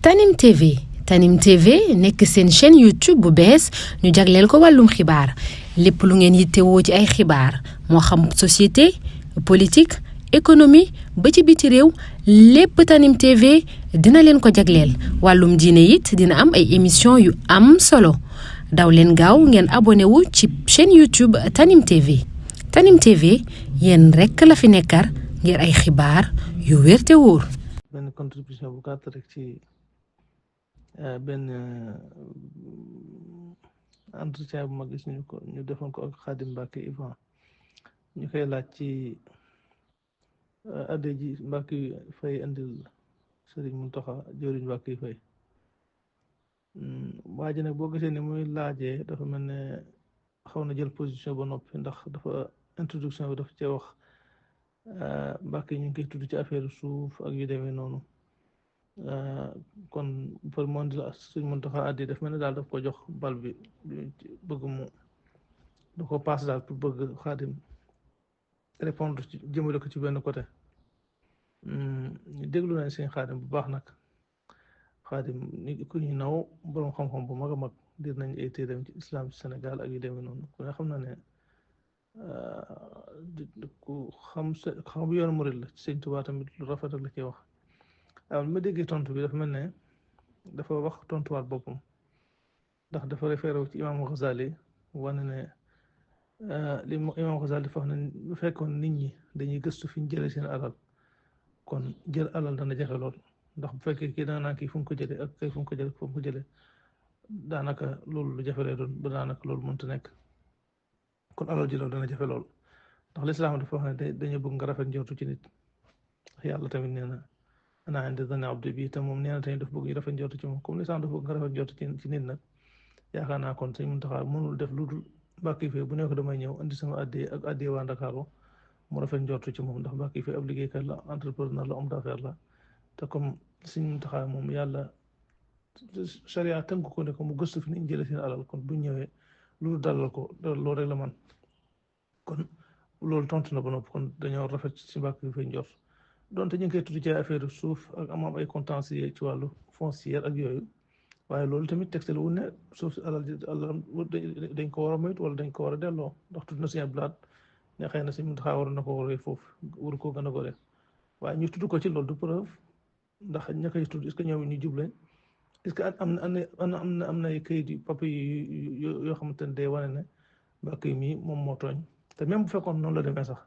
Tanim TV nekk seen chaîne YouTube bu bees ñu jagleel ko wàllum xibaar lépp lu ngeen yittewoo ci ay xibaar moo xam société politique économie ba ci biti réew lépp Tanim TV dina leen ko jagleel wàllum diine it dina am ay émission yu am solo daw leen gaaw ngeen abonné wu ci chaîne YouTube Tanim TV Tanim TV yéen rekk la fi nekkar ngir ay xibaar yu wér te wóor. benn contribution bu gàtt rek ci benn entretien bu mag gis ñu defoon ko ak Khadim Mbacke Ivan ñu koy laaj ci adde ji Mbacke Faye indil Serigne Mountakha jëriñ Mbacke Faye waa ji nag boo gisee ni muy laajee dafa mel ne xaw na jël position ba noppi ndax dafa introduction bi dafa cee wax Mbacke ñu ngi koy tudd ci affaire suuf ak yu demee noonu kon pour monde la Serigne Mountakha addi daf mel ne daal daf ko jox bal bi bëgg mu da ko passe daal pour bëgg Khadim répondre ci jëmale ko ci benn côté ñu déglu nañ seen Khadim bu baax nag Khadim ni ku ñu naw borom xam-xam bu mag a mag dir nañ ay téeram ci islam ci Sénégal ak yu demee noonu ku ne xam na ne ku xam yoonu murid la ci Sëñ Tuubaa tamit lu rafet ak la ciy wax waaw li ma déggee tontu bi dafa mel ne dafa wax tontuwaat boppam ndax dafa référé ci imam Ghazali wane ne li imam Ghazali dafa wax ne bu fekkoon nit ñi dañuy gëstu fi ñu jëlee seen alal kon jël alal dana jafe lool ndax bu fekkee kii dana naan kii fu mu ko jëlee ak kay fu mu ko jëlee fu mu ko jëlee daanaka loolu lu jafe lay doon ba daanaka loolu mënta nekk kon alal ji loolu dana jafe lool ndax lislaam dafa wax ne dañu bëgg nga rafet njortu ci nit ndax yàlla tamit nee na ana indi dana abdi bi te moom nee na tamit dafa bëgg ñu rafet njortu ci moom comme lislaam dafa bëgg nga rafet njortu ci nit nag yaakaar naa kon Sëñ Mountakha mënul def lu dul Mbacke Faye bu nekk damay ñëw indi sama addee ak addee waa Ndakaaru mu rafet njortu ci moom ndax Mbacke Faye ab liggéeykat la entrepreneur la homme d'affaires la te comme Sëñ Mountakha moom yàlla charia tënk ko ne ko mu gëstu fi ñu jëlee seen alal kon bu ñëwee loolu dalal ko loolu rek la man kon loolu tontu na ba noppi kon dañoo rafet ci Mbacke Faye njort donte ñu ngi koy tudd ci affaire suuf ak am ay contentieux ci wàllu foncière ak yooyu waaye loolu tamit texte la wu ne suuf si alal dañ ko war a moytu wala dañ ko war a delloo ndax tudd na Sëñ Abdou Lahad ne xëy na Sëñ Mountakha waroon na ko waree foofu waru koo gën a gore waaye ñu tudd ko ci loolu du preuve ndax ña koy tudd est-ce que ñoom ñu jubleen est-ce que am na ay kayit yu papier yoo xamante ne day wane ne Mbacke mii moom moo tooñ te même bu fekkoon noonu la demee sax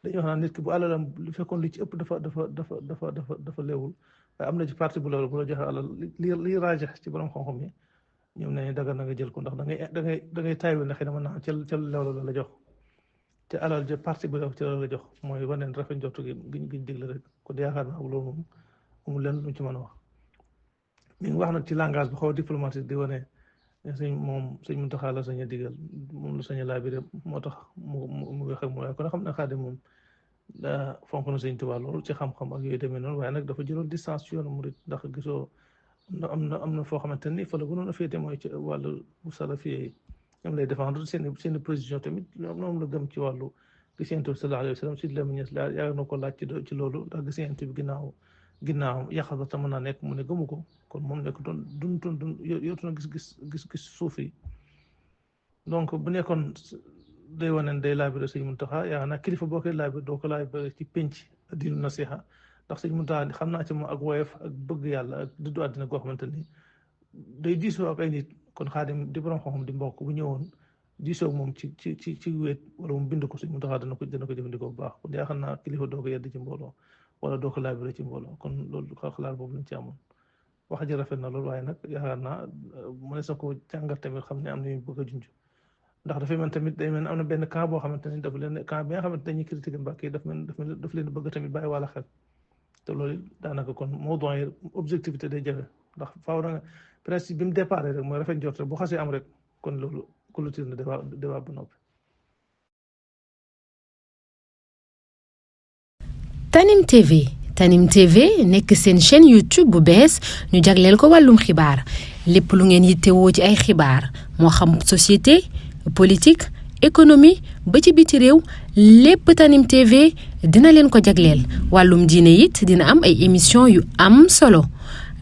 dañuy wax naan nit ki bu alalam lu fekkoon li ci ëpp dafa leewul waaye am na ci partie bu loolu bu la joxe alal li raajax ci borom xam-xam yi ñoom ne daga na nga jël ko ndax da ngay taayul ne xëy na mën naa ca leewlu la jox te alal ja partie bu ci la jox mooy waneen rafet njortu giñ digle rek kon yaakaar naa loolu moom amul lenn lu ci mën a wax mi ngi wax nag ci langage bi xaw a diplomatique di wane Sëñ Mountakha la sañ a digal moom la sañ a laabire moo tax mu wax ak moom waaye kon xam na Khadim moom daa fonk na Sëñ Tuubaa loolu ci xam-xam ak yooyu demee noonu waaye nag dafa jëloon distance ci yoonu murid ndax gisoo am na foo xamante ni fa la gënoon a féete mooy ci wàllu salafiyé yi ñoom lay défendre seen position tamit ñoom la gëm ci wàllu gis Yonent bi sallallahu alayhi wa sallam si Lamine Niass yaa na ko laaj ci loolu ndax gis Yonent bi ginnaaw yàqasa ta mën naa nekk mu ne gëmu ko kon moom nekk dun yootu na gis suuf yi donc bu nekkoon day wane day laabire Sëñ Mountakha yaa naa kilifa boo koy laabire doo ko laabire ci penc diinu nasiha ndax Sëñ Mountakha xam naa ci moom ak woyof ak bëgg yàlla ak dëddu àddina goo xamante ni day diisoo ak ay nit kon Khadim di borom xam-xam di mbokk bu ñëwoon diisoo moom ci wéet wala mu bind ko Sëñ Mountakha dana ko jëfandikoo bu baax kon yaakaar naa kilifa doo ko yedd ci mbooloo wala doo ko laabire ci mbooloo kon loolu xalaat boobu lañ ci amoon wax ji rafet na loolu waaye nag yaakaar naa mu ne sa ko jàngat tamit xam ne am na ñu bëgg a junj ndax dafay mel tamit day mel am na benn camp boo xamante ni daf leen camp bi nga xamante dañuy critiquer Mbacke daf leen bëgg tamit bàyyi wàlla xel te loolu daanaka kon moo doon objectivité day jafe ndax faaw na nga principe bi mu départ rek mooy rafet njort rek bu xasee am rek kon loolu clôture na débat ba noppi. Tanim TV nekk seen chaîne YouTube bu bees ñu jagleel ko wàllum xibaar lépp lu ngeen yittewoo ci ay xibaar moo xam société politique économie ba ci biti réew lépp Tanim TV dina leen ko jagleel wàllum diine it dina am ay émission yu am solo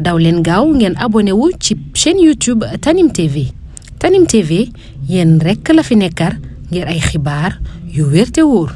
daw leen gaaw ngeen abonné wu ci chaîne YouTube Tanim TV Tanim TV yéen rekk la fi nekkar ngir ay xibaar yu wér te wóor